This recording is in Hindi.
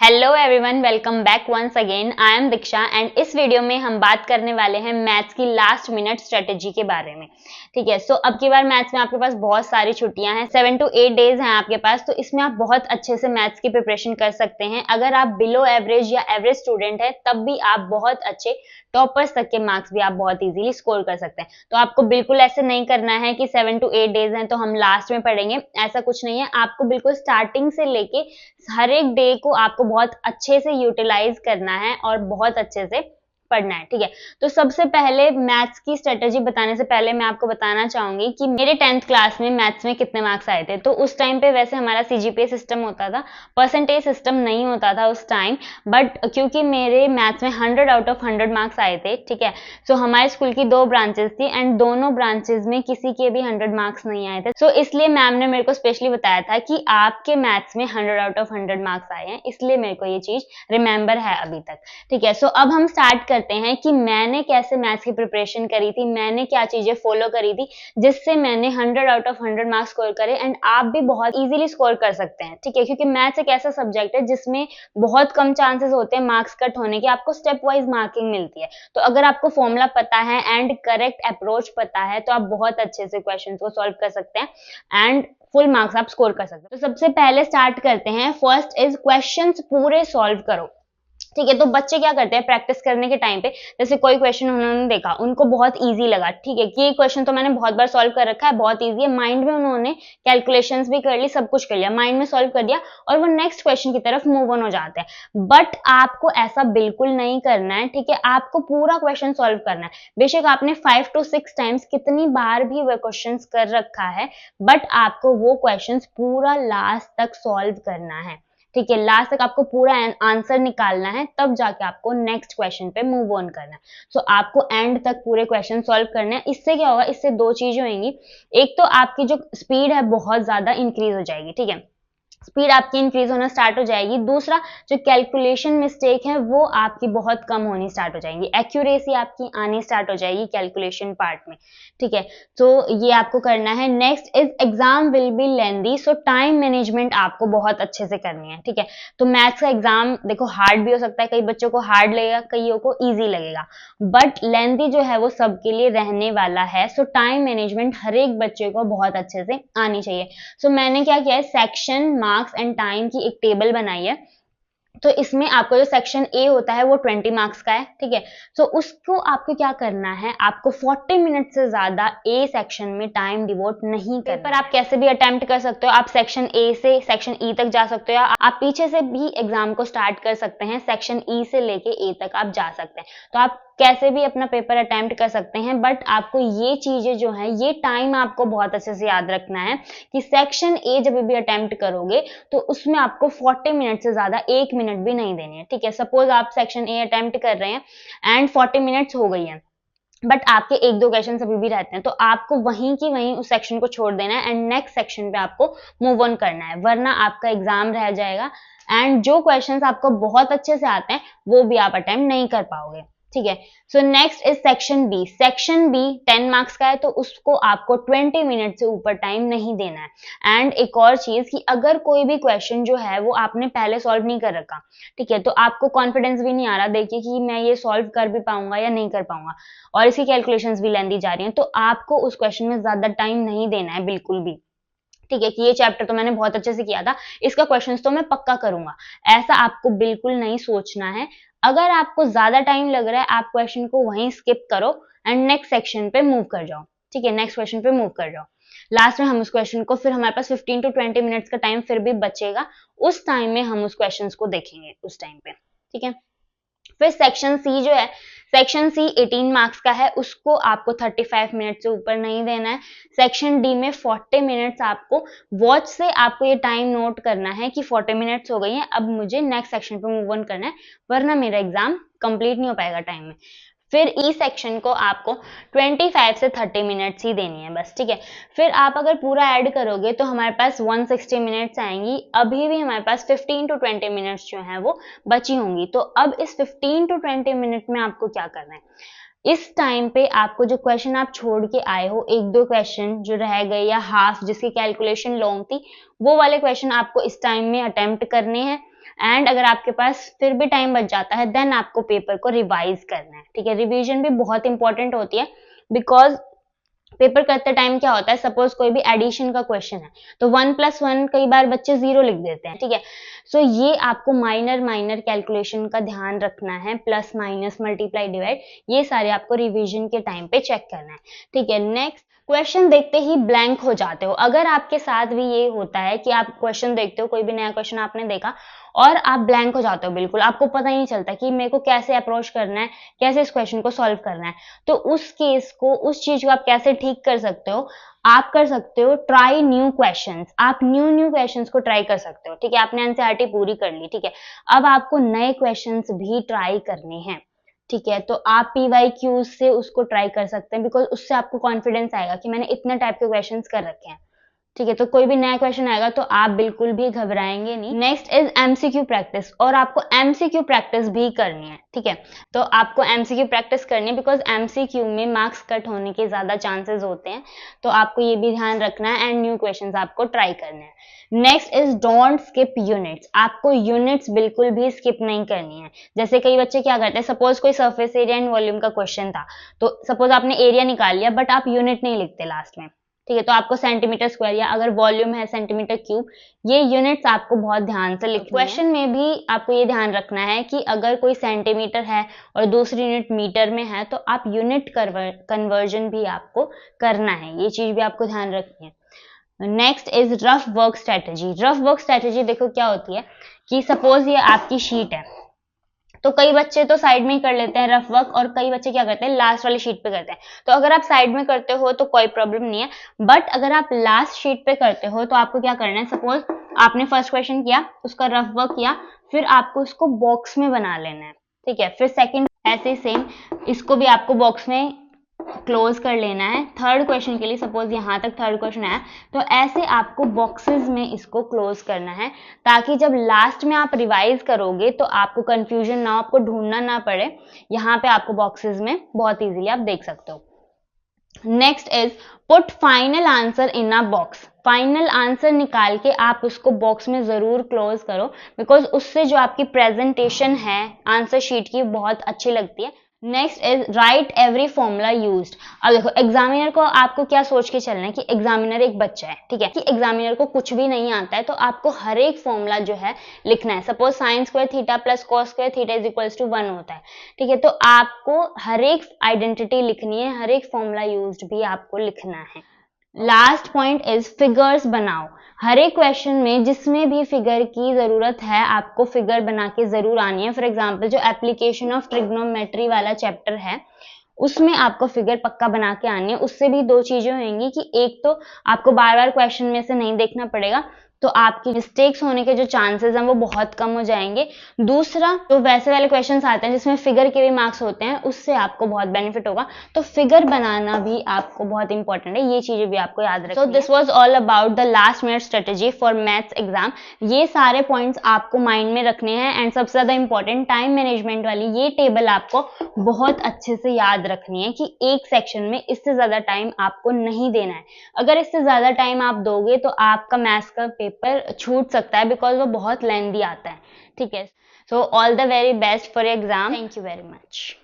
Hello everyone, welcome back once again. I am Diksha and इस वीडियो में हम बात करने वाले हैं मैथ्स की लास्ट मिनट स्ट्रेटेजी के बारे में। ठीक है, सो अब की बार मैथ्स में आपके पास बहुत सारी छुट्टियां हैं, 7 to 8 डेज हैं आपके पास, तो इसमें आप बहुत अच्छे से मैथ्स की प्रिपरेशन कर सकते हैं। अगर आप बिलो एवरेज या एवरेज स्टूडेंट है तब भी आप बहुत अच्छे टॉपर्स तक के मार्क्स भी आप बहुत इजीली स्कोर कर सकते हैं। तो आपको बिल्कुल ऐसे नहीं करना है कि 7 to 8 डेज हैं तो हम लास्ट में पढ़ेंगे, ऐसा कुछ नहीं है। आपको बिल्कुल स्टार्टिंग से लेके हर एक डे को आपको बहुत अच्छे से यूटिलाइज करना है और बहुत अच्छे से पढ़ना है। ठीक है, तो सबसे पहले मैथ्स की स्ट्रेटेजी बताने से पहले मैं आपको बताना चाहूंगी कि मेरे 10th क्लास में मैथ्स में कितने मार्क्स आए थे। तो उस टाइम पे वैसे हमारा सीजीपीए सिस्टम होता था, परसेंटेज सिस्टम नहीं होता था उस टाइम, बट क्योंकि मेरे मैथ्स में 100 आउट ऑफ 100 मार्क्स आए थे, ठीक है, सो हमारे स्कूल की 2 ब्रांचेस थी एंड दोनों ब्रांचेस में किसी के भी 100 मार्क्स नहीं आए थे। सो इसलिए मैम ने मेरे को स्पेशली बताया था कि आपके मैथ्स में 100 आउट ऑफ 100 मार्क्स आए हैं, इसलिए मेरे को ये चीज रिमेंबर है अभी तक। ठीक है, सो अब हम स्टार्ट करते हैं कि मैंने कैसे मैथ्स की प्रिपरेशन करी थी, मैंने क्या चीजें फॉलो करी थी जिससे मैंने 100 आउट ऑफ 100 मार्क्स स्कोर करे एंड आप भी बहुत इजीली स्कोर कर सकते हैं। ठीक है, क्योंकि मैथ्स एक ऐसा सब्जेक्ट है जिसमें बहुत कम चांसेस होते हैं मार्क्स कट होने के, आपको स्टेप वाइज मार्किंग मिलती है। तो अगर आपको फॉर्मूला पता है एंड करेक्ट अप्रोच पता है तो आप बहुत अच्छे से क्वेश्चन को सॉल्व कर सकते हैं एंड फुल मार्क्स आप स्कोर कर सकते हैं। तो सबसे पहले स्टार्ट करते हैं। फर्स्ट इज क्वेश्चंस पूरे सॉल्व करो। ठीक है, तो बच्चे क्या करते हैं प्रैक्टिस करने के टाइम पे, जैसे कोई क्वेश्चन उन्होंने देखा, उनको बहुत इजी लगा, ठीक है, कि ये क्वेश्चन तो मैंने बहुत बार सॉल्व कर रखा है, बहुत इजी है, माइंड में उन्होंने कैलकुलेशंस भी कर ली, सब कुछ कर लिया, माइंड में सॉल्व कर दिया और वो नेक्स्ट क्वेश्चन की तरफ मूव ऑन हो जाते हैं। बट आपको ऐसा बिल्कुल नहीं करना है। ठीक है, आपको पूरा क्वेश्चन सॉल्व करना है। बेशक आपने 5 to 6 टाइम्स कितनी बार भी वो क्वेश्चन कर रखा है, बट आपको वो क्वेश्चन पूरा लास्ट तक सॉल्व करना है। ठीक है, लास्ट तक आपको पूरा आंसर निकालना है, तब जाके आपको नेक्स्ट क्वेश्चन पे मूव ऑन करना है। सो आपको एंड तक पूरे क्वेश्चन सॉल्व करने हैं। इससे क्या होगा, इससे 2 चीजें होंगी। एक तो आपकी जो स्पीड है बहुत ज्यादा इंक्रीज हो जाएगी। ठीक है, स्पीड आपकी इंक्रीज होना स्टार्ट हो जाएगी। दूसरा, जो कैलकुलेशन मिस्टेक है वो आपकी बहुत कम होनी स्टार्ट हो जाएंगी, एक्यूरेसी आपकी आनी स्टार्ट हो जाएगी कैलकुलेशन पार्ट में। ठीक है, तो ये आपको करना है। Next is exam will be lengthy, so time management आपको बहुत अच्छे से करनी है। ठीक है, तो मैथ्स का एग्जाम देखो हार्ड भी हो सकता है, कई बच्चों को हार्ड लगेगा, कईयों को ईजी लगेगा, बट लेंदी जो है वो सबके लिए रहने वाला है। सो टाइम मैनेजमेंट हर एक बच्चे को बहुत अच्छे से आनी चाहिए। सो मैंने क्या किया है, सेक्शन, मार्क्स एंड टाइम की एक टेबल बनाई है। तो इसमें आपका जो सेक्शन ए होता है वो 20 मार्क्स का है। ठीक है, तो उसको आपको क्या करना है, आपको 40 मिनट से ज्यादा ए सेक्शन में टाइम डिवोट नहीं करना। पर आप कैसे भी अटेम्प्ट कर सकते हो, आप सेक्शन ए से सेक्शन ई तक जा सकते हो, आप पीछे से भी एग्जाम को स्टार्ट कर सकते हैं, सेक्शन ई से लेके ए तक आप जा सकते हैं। तो आप कैसे भी अपना पेपर अटेम्प्ट कर सकते हैं, बट आपको ये चीजें जो है, ये टाइम आपको बहुत अच्छे से याद रखना है कि सेक्शन ए जब भी अटेम्प्ट करोगे तो उसमें आपको 40 मिनट से ज्यादा 1 मिनट भी नहीं देनी है। ठीक है, सपोज आप सेक्शन ए अटेम्प्ट कर रहे हैं एंड 40 मिनट्स हो गई है, बट आपके 1-2 क्वेश्चन अभी भी रहते हैं, तो आपको वहीं की वहीं उस सेक्शन को छोड़ देना है एंड नेक्स्ट सेक्शन पे आपको मूव ऑन करना है, वरना आपका एग्जाम रह जाएगा एंड जो क्वेश्चंस आपको बहुत अच्छे से आते हैं वो भी आप अटेम्प्ट नहीं कर पाओगे। ठीक है, so next is section B. Section B 10 marks का है, तो उसको आपको 20 मिनट से ऊपर टाइम नहीं देना है। एंड एक और चीज कि अगर कोई भी क्वेश्चन जो है वो आपने पहले सॉल्व नहीं कर रखा, ठीक है, तो आपको कॉन्फिडेंस भी नहीं आ रहा, देखिए कि मैं ये सॉल्व कर भी पाऊंगा या नहीं कर पाऊंगा, और इसकी कैलकुलेशंस भी लेंदी जा रही हैं, तो आपको उस क्वेश्चन में ज्यादा टाइम नहीं देना है बिल्कुल भी। ठीक है, कि ये चैप्टर तो मैंने बहुत अच्छे से किया था, इसका क्वेश्चंस तो मैं पक्का करूंगा, ऐसा आपको बिल्कुल नहीं सोचना है। अगर आपको ज्यादा टाइम लग रहा है, आप क्वेश्चन को वहीं स्किप करो एंड नेक्स्ट सेक्शन पे मूव कर जाओ। ठीक है, नेक्स्ट क्वेश्चन पे मूव कर जाओ। लास्ट में हम उस क्वेश्चन को, फिर हमारे पास 15 to 20 मिनट्स का टाइम फिर भी बचेगा, उस टाइम में हम उस क्वेश्चन को देखेंगे उस टाइम पे। ठीक है, फिर सेक्शन सी जो है, सेक्शन सी 18 मार्क्स का है, उसको आपको 35 मिनट से ऊपर नहीं देना है। सेक्शन डी में 40 मिनट्स आपको वॉच से आपको ये टाइम नोट करना है कि 40 मिनट्स हो गई हैं, अब मुझे नेक्स्ट सेक्शन पे मूव ऑन करना है, वरना मेरा एग्जाम कंप्लीट नहीं हो पाएगा टाइम में। फिर ई सेक्शन को आपको 25 से 30 मिनट्स ही देनी है बस। ठीक है, फिर आप अगर पूरा ऐड करोगे तो हमारे पास 160 मिनट्स आएंगी, अभी भी हमारे पास 15 to 20 मिनट्स जो हैं वो बची होंगी। तो अब इस 15 to 20 मिनट में आपको क्या करना है, इस टाइम पे आपको जो क्वेश्चन आप छोड़ के आए हो, 1-2 क्वेश्चन जो रह गए या हाफ जिसकी कैलकुलेशन लॉन्ग थी, वो वाले क्वेश्चन आपको इस टाइम में अटेम्प्ट करने हैं एंड अगर आपके पास फिर भी टाइम बच जाता है देन आपको पेपर को रिवाइज करना है, ठीक है। रिवीजन भी बहुत इंपॉर्टेंट होती है, बिकॉज पेपर करते टाइम क्या होता है, सपोज कोई भी एडिशन का क्वेश्चन है तो 1+1 कई बार बच्चे 0 लिख देते हैं, ठीक है। सो ये आपको माइनर कैलकुलेशन का ध्यान रखना है, प्लस माइनस मल्टीप्लाई डिवाइड, ये सारे आपको रिवीजन के टाइम पे चेक करना है, ठीक है। नेक्स्ट, क्वेश्चन देखते ही ब्लैंक हो जाते हो। अगर आपके साथ भी ये होता है कि आप क्वेश्चन देखते हो, कोई भी नया क्वेश्चन आपने देखा और आप ब्लैंक हो जाते हो, बिल्कुल आपको पता ही नहीं चलता कि मेरे को कैसे अप्रोच करना है, कैसे इस क्वेश्चन को सॉल्व करना है, तो उस केस को, उस चीज को आप कैसे ठीक कर सकते हो, आप कर सकते हो ट्राई न्यू क्वेश्चंस। आप न्यू क्वेश्चंस को ट्राई कर सकते हो, ठीक है। आपने एनसीईआरटी पूरी कर ली, ठीक है, अब आपको नए क्वेश्चंस भी ट्राई करने हैं, ठीक है। तो आप पीवाईक्यूज से उसको ट्राई कर सकते हैं, बिकॉज उससे आपको कॉन्फिडेंस आएगा कि मैंने इतने टाइप के क्वेश्चंस कर रखे हैं, ठीक है। तो कोई भी नया क्वेश्चन आएगा तो आप बिल्कुल भी घबराएंगे नहीं। नेक्स्ट इज एमसीक्यू प्रैक्टिस, और आपको एमसीक्यू प्रैक्टिस भी करनी है, ठीक है। तो आपको एमसीक्यू प्रैक्टिस करनी है, बिकॉज एमसीक्यू में मार्क्स कट होने के ज्यादा चांसेस होते हैं, तो आपको ये भी ध्यान रखना है, एंड न्यू क्वेश्चंस आपको ट्राई करने हैं। Next is don't skip units, आपको यूनिट्स बिल्कुल भी स्किप नहीं करनी है। जैसे कई बच्चे क्या करते हैं, सपोज कोई सरफेस एरिया एंड वॉल्यूम का क्वेश्चन था, तो सपोज आपने एरिया निकाल लिया बट आप यूनिट नहीं लिखते लास्ट में, ठीक है। तो आपको सेंटीमीटर स्क्वायर, या अगर वॉल्यूम है सेंटीमीटर क्यूब, ये यूनिट्स आपको बहुत ध्यान से लिखनी है। क्वेश्चन में भी आपको ये ध्यान रखना है कि अगर कोई सेंटीमीटर है और दूसरी यूनिट मीटर में है तो आप यूनिट कन्वर्जन भी आपको करना है, ये चीज भी आपको ध्यान रखनी है। Next is rough work strategy. Rough work strategy देखो क्या होती है कि सपोज ये आपकी शीट है, तो कई बच्चे तो साइड में ही कर लेते हैं रफ वर्क, और कई बच्चे क्या करते हैं लास्ट वाली शीट पे करते हैं। तो अगर आप साइड में करते हो तो कोई प्रॉब्लम नहीं है, बट अगर आप लास्ट शीट पे करते हो तो आपको क्या करना है, सपोज आपने फर्स्ट क्वेश्चन किया, उसका रफ वर्क किया, फिर आपको उसको बॉक्स में बना लेना है, ठीक है। फिर सेकंड ऐसे सेम, इसको भी आपको बॉक्स में क्लोज कर लेना है। थर्ड क्वेश्चन के लिए सपोज यहां तक थर्ड क्वेश्चन आया, तो ऐसे आपको बॉक्सेस में इसको क्लोज करना है, ताकि जब लास्ट में आप रिवाइज करोगे तो आपको कंफ्यूजन ना हो, आपको ढूंढना ना पड़े। यहाँ पे आपको बॉक्सेस में बहुत इजीली आप देख सकते हो। Next is put final answer in a box. Final answer निकाल के आप उसको बॉक्स में जरूर क्लोज करो, बिकॉज उससे जो आपकी प्रेजेंटेशन है आंसर शीट की बहुत अच्छी लगती है। Next is right every formula used. अब देखो एग्जामिनर को आपको क्या सोच के चलना है कि एग्जामिनर एक बच्चा है, ठीक है, कि एग्जामिनर को कुछ भी नहीं आता है, तो आपको हर एक फॉर्मूला जो है लिखना है। Suppose sine square theta plus cos square theta is equals to 1 होता है, ठीक है। तो आपको हर एक आइडेंटिटी लिखनी है, हर एक फॉर्मूला यूज्ड भी आपको लिखना है। लास्ट पॉइंट इज फिगर्स बनाओ। हर एक क्वेश्चन में जिसमें भी फिगर की जरूरत है आपको फिगर बना के जरूर आनी है। फॉर एग्जांपल जो एप्लीकेशन ऑफ ट्रिग्नोमेट्री वाला चैप्टर है उसमें आपको फिगर पक्का बना के आनी है। उससे भी दो चीजें होंगी कि एक तो आपको बार बार क्वेश्चन में से नहीं देखना पड़ेगा, तो आपकी मिस्टेक्स होने के जो चांसेस हैं वो बहुत कम हो जाएंगे। दूसरा, तो वैसे वाले क्वेश्चंस आते हैं जिसमें फिगर के भी मार्क्स होते हैं, उससे आपको बहुत बेनिफिट होगा। तो फिगर बनाना भी आपको बहुत इंपॉर्टेंट है, ये चीजें भी आपको याद रखनी है। So this was all about the last minute strategy for maths exam. ये सारे पॉइंट्स आपको माइंड में रखने हैं, एंड सबसे ज्यादा इंपॉर्टेंट टाइम मैनेजमेंट वाली ये टेबल आपको बहुत अच्छे से याद रखनी है कि एक सेक्शन में इससे ज्यादा टाइम आपको नहीं देना है। अगर इससे ज्यादा टाइम आप दोगे तो आपका मैथ्स का पेपर छूट सकता है, बिकॉज वो बहुत लेंदी आता है, ठीक है। So all the very best for exam. Thank you very much.